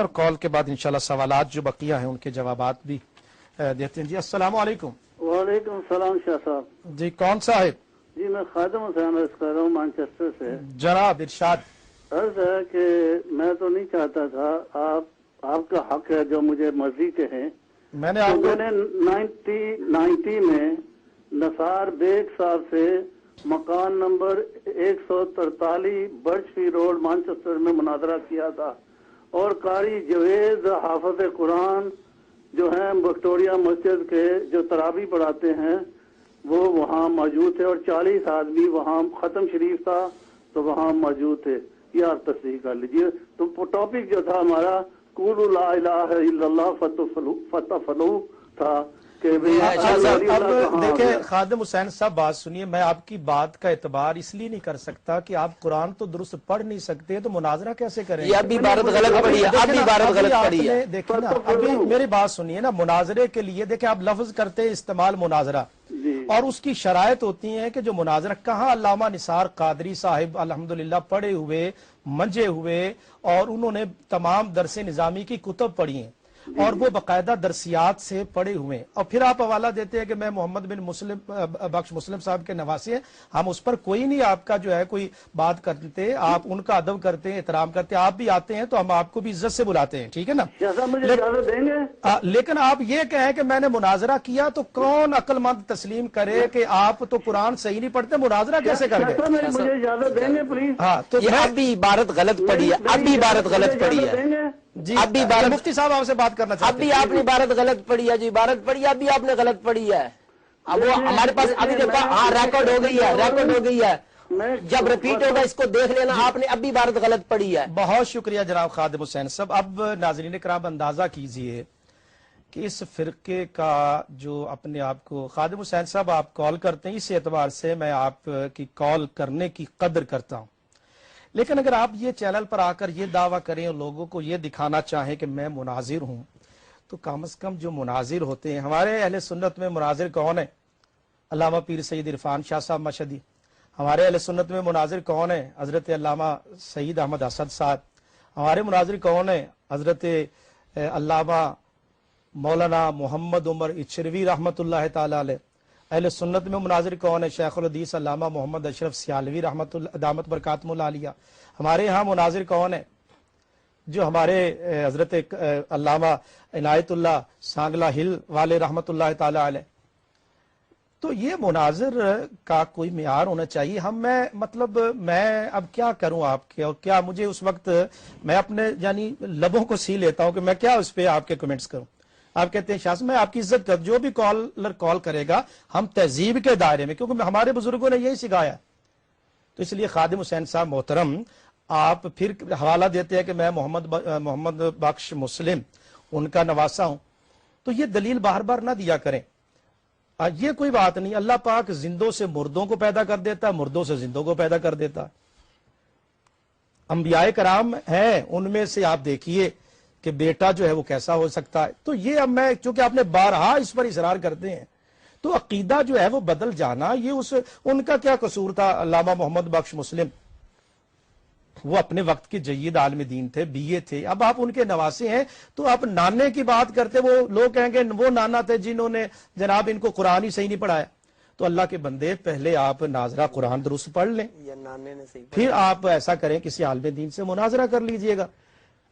اور کال کے بعد انشاءاللہ سوالات جو بقیہ ہیں ان کے جوابات بھی دیتے ہیں. جی السلام علیکم. وعلیکم السلام شاہ صاحب. جی کون صاحب؟ جی میں خادم حسین عرض کر رہا ہوں مانچسٹر سے. جناب ارشاد. عرض ہے کہ میں تو نہیں چاہتا تھا، آپ کا حق ہے جو مجھے مرضی کہیں. میں نے آپ کو 1990 میں نثار بیگ صاحب سے مکان نمبر 143 برچفی روڈ مانچسٹر میں مناظرہ کیا تھا، اور قاری جوید حافظ قرآن جو ہیں وکٹوریا مسجد کے جو تراویح پڑھاتے ہیں وہ وہاں موجود تھے، اور 40 آدمی وہاں ختم شریف تھا تو وہاں موجود تھے. یہ آپ تصحیح کر لیجئے. تو ٹاپک جو تھا ہمارا قولوا لا الہ الا اللہ فتفلحوا تھا کہ اب دیکھیں خادم حسین صاحب بات سنیے، میں آپ کی بات کا اعتبار اس لیے نہیں کر سکتا کہ آپ قرآن تو درست پڑھ نہیں سکتے تو مناظرہ کیسے کریں؟ یہ ابھی عبارت غلط پڑھی ہے، ابھی عبارت غلط پڑھی ہے. دیکھیں نا ابھی میری بات سنیے نا، مناظرے کے لیے دیکھیں آپ لفظ کرتے ہیں استعمال مناظرہ، اور اس کی شرائط ہوتی ہیں کہ جو مناظرہ کہاں علامہ نثار قادری صاحب الحمدللہ پڑھے ہوئے منجے ہوئے اور انہوں نے تمام درس نظامی کی کتب پڑھی ہیں اور وہ باقاعدہ درسیات سے پڑھے ہوئے ہیں، اور پھر آپ حوالہ دیتے ہیں کہ میں محمد بن بخش مسلم صاحب کے نواسی ہیں. ہم اس پر کوئی نہیں آپ کا جو ہے کوئی بات کرتے، آپ ان کا ادب کرتے ہیں، احترام کرتے ہیں. آپ بھی آتے ہیں تو ہم آپ کو بھی عزت سے بلاتے ہیں، ٹھیک ہے نا؟ لیکن آپ یہ کہیں کہ میں نے مناظرہ کیا تو کون عقل مند تسلیم کرے کہ آپ تو قرآن صحیح نہیں پڑھتے، مناظرہ کیسے کر گئے؟ مجھے اجازت دیں گے پلیز؟ ہاں تو ابھی عبارت غلط پڑھی ہے، ابھی عبارت غلط پڑھی ہے. جی ابھی عبارت مفتی صاحب آپ سے بات کرنا چاہتے ابھی آپ نے عبارت غلط پڑھی ہے. جو عبارت پڑھی ہے ابھی آپ نے غلط پڑھی ہے. اب وہ ہمارے پاس ابھی دیکھو، ہاں ریکارڈ ہو گئی ہے، ریکارڈ ہو گئی ہے. جب ریپیٹ ہوگا اس کو دیکھ لینا. آپ نے ابھی عبارت غلط پڑھی ہے. بہت شکریہ جناب خادم حسین صاحب. اب ناظرین کرام اندازہ کیجئے کہ اس فرقے کا جو اپنے آپ کو خادم حسین صاحب آپ کال کرتے ہیں، اس اعتبار سے میں آپ کی کال کرنے کی قدر کرتا ہوں، لیکن اگر آپ یہ چینل پر آ کر یہ دعویٰ کریں اور لوگوں کو یہ دکھانا چاہیں کہ میں مناظر ہوں، تو کم از کم جو مناظر ہوتے ہیں، ہمارے اہل سنت میں مناظر کون ہے؟ علامہ پیر سید عرفان شاہ صاحب مشہدی. ہمارے اہل سنت میں مناظر کون ہے؟ حضرت علامہ سید احمد اسد صاحب. ہمارے مناظر کون ہے؟ حضرت علامہ مولانا محمد عمر اچھروی رحمۃ اللہ تعالی علیہ. اہل سنت میں مناظر کون ہے؟ شیخ الحدیث علامہ محمد اشرف سیالوی رحمۃ اللہ دامت برکاتہ العالیہ. ہمارے ہاں مناظر کون ہے؟ جو ہمارے حضرت علامہ عنایت اللہ سانگلہ ہل والے رحمۃ اللہ تعالی علیہ. تو یہ مناظر کا کوئی معیار ہونا چاہیے. میں اب کیا کروں آپ کے، اور کیا مجھے اس وقت میں اپنے یعنی لبوں کو سی لیتا ہوں کہ میں کیا اس پہ آپ کے کمنٹس کروں. آپ کہتے ہیں شاہ صاحب میں آپ کی عزت کر، جو بھی کالر کال کرے گا ہم تہذیب کے دائرے میں، کیونکہ ہمارے بزرگوں نے یہی سکھایا. تو اس لیے خادم حسین صاحب محترم آپ پھر حوالہ دیتے ہیں کہ میں محمد بخش مسلم ان کا نواسا ہوں، تو یہ دلیل بار بار نہ دیا کریں. یہ کوئی بات نہیں. اللہ پاک زندوں سے مردوں کو پیدا کر دیتا ہے، مردوں سے زندوں کو پیدا کر دیتا ہے. انبیاء کرام ہیں، ان میں سے آپ دیکھیے کہ بیٹا جو ہے وہ کیسا ہو سکتا ہے. تو یہ اب میں چونکہ آپ نے بارہا اس پر اصرار کرتے ہیں تو عقیدہ جو ہے وہ بدل جانا یہ ان کا کیا قصور تھا؟ علامہ محمد بخش مسلم وہ اپنے وقت کے جید عالم دین تھے، بی اے تھے. اب آپ ان کے نواسے ہیں تو آپ نانے کی بات کرتے، وہ لوگ کہیں گے وہ نانا تھے جنہوں نے جناب ان کو قرآن ہی صحیح نہیں پڑھایا. تو اللہ کے بندے پہلے آپ ناظرہ قرآن درست پڑھ لیں، پھر آپ ایسا کریں کسی عالم دین سے مناظرہ کر لیجئے گا.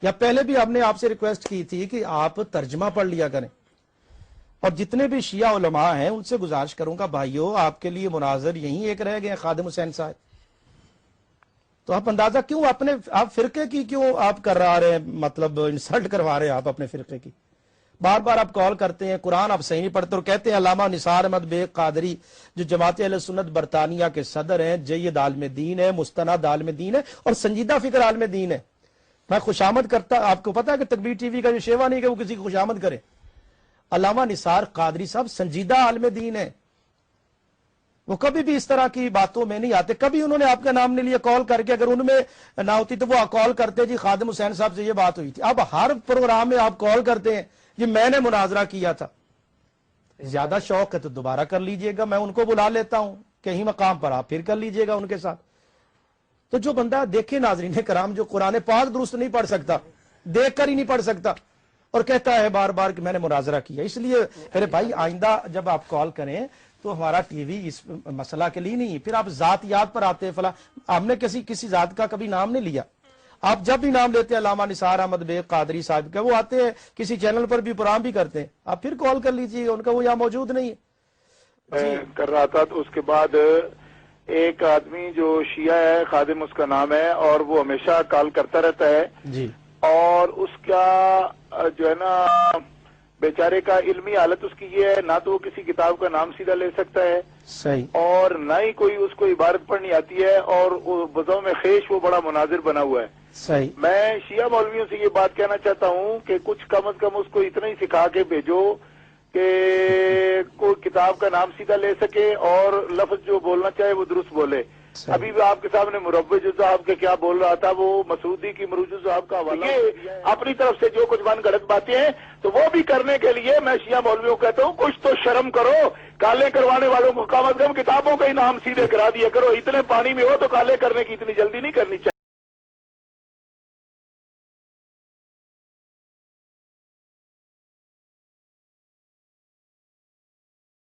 یا پہلے بھی ہم نے آپ سے ریکویسٹ کی تھی کہ آپ ترجمہ پڑھ لیا کریں. اور جتنے بھی شیعہ علماء ہیں ان سے گزارش کروں گا بھائیو، آپ کے لیے مناظر یہیں ایک رہ گئے خادم حسین صاحب. تو آپ اندازہ کیوں آپ فرقے کی کیوں آپ کر رہے ہیں، مطلب انسلٹ کروا رہے ہیں آپ اپنے فرقے کی. بار بار آپ کال کرتے ہیں قرآن آپ صحیح نہیں پڑھتے اور کہتے ہیں علامہ نثار احمد بیگ قادری جو جماعت اہل سنت برطانیہ کے صدر ہیں، جید عالم دین ہے، مستند عالم دین ہے اور سنجیدہ فکر عالم دین ہے. میں خوشامد کرتا، آپ کو پتا ہے کہ تکبیر ٹی وی کا جو شیوا نہیں کہ وہ کسی کی خوشامد کرے. علامہ نثار قادری صاحب سنجیدہ عالم دین ہے، وہ کبھی بھی اس طرح کی باتوں میں نہیں آتے. کبھی انہوں نے آپ کا نام نہیں لیا کال کر کے، اگر ان میں نہ ہوتی تو وہ کال کرتے جی خادم حسین صاحب سے یہ بات ہوئی تھی. اب ہر پروگرام میں آپ کال کرتے ہیں جی میں نے مناظرہ کیا تھا. زیادہ شوق ہے تو دوبارہ کر لیجئے گا، میں ان کو بلا لیتا ہوں کہیں مقام پر، آپ پھر کر لیجئے گا ان کے ساتھ. تو جو بندہ دیکھے ناظرین کرام جو قرآن پاک درست نہیں پڑھ سکتا دیکھ کر ہی نہیں پڑھ سکتا اور کہتا ہے بار بار کہ میں نے مناظرہ کیا. اس لیے میرے بھائی آئندہ جب آپ کال کریں تو ہمارا ٹی وی اس مسئلہ کے لیے نہیں. پھر آپ ذاتیات پر آتے ہیں فلاں, ہم نے کسی ذات کا کبھی نام نہیں لیا. آپ جب بھی نام لیتے ہیں علامہ نثار احمد بیگ قادری صاحب کا, وہ آتے ہیں کسی چینل پر بھی پروگرام بھی کرتے ہیں, آپ پھر کال کر لیجیے, ان کا وہ یہاں موجود نہیں ہے. میں کر رہا تھا تو اس کے بعد ایک آدمی جو شیعہ ہے, خادم اس کا نام ہے, اور وہ ہمیشہ کال کرتا رہتا ہے جی, اور اس کا جو ہے نا بیچارے کا علمی حالت اس کی یہ ہے, نہ تو وہ کسی کتاب کا نام سیدھا لے سکتا ہے صحیح, اور نہ ہی کوئی اس کو عبارت پڑھنی آتی ہے, اور بزوں میں خیش وہ بڑا مناظر بنا ہوا ہے. صحیح. میں شیعہ مولویوں سے یہ بات کہنا چاہتا ہوں کہ کچھ کم از کم اس کو اتنا ہی سکھا کے بھیجو کہ کوئی کتاب کا نام سیدھا لے سکے اور لفظ جو بولنا چاہے وہ درست بولے. ابھی بھی آپ کے سامنے مربع صاحب کے کیا بول رہا تھا, وہ مسعودی کی مروج صاحب کا حوالہ, یہ اپنی طرف سے جو کچھ من گھڑت باتیں ہیں تو وہ بھی کرنے کے لیے میں شیعہ مولویوں کو کہتا ہوں کچھ تو شرم کرو. کالے کروانے والوں کو کم از کم کتابوں کا ہی نام سیدھے کرا دیا کرو. اتنے پانی میں ہو تو کالے کرنے کی اتنی جلدی نہیں کرنی چاہیے.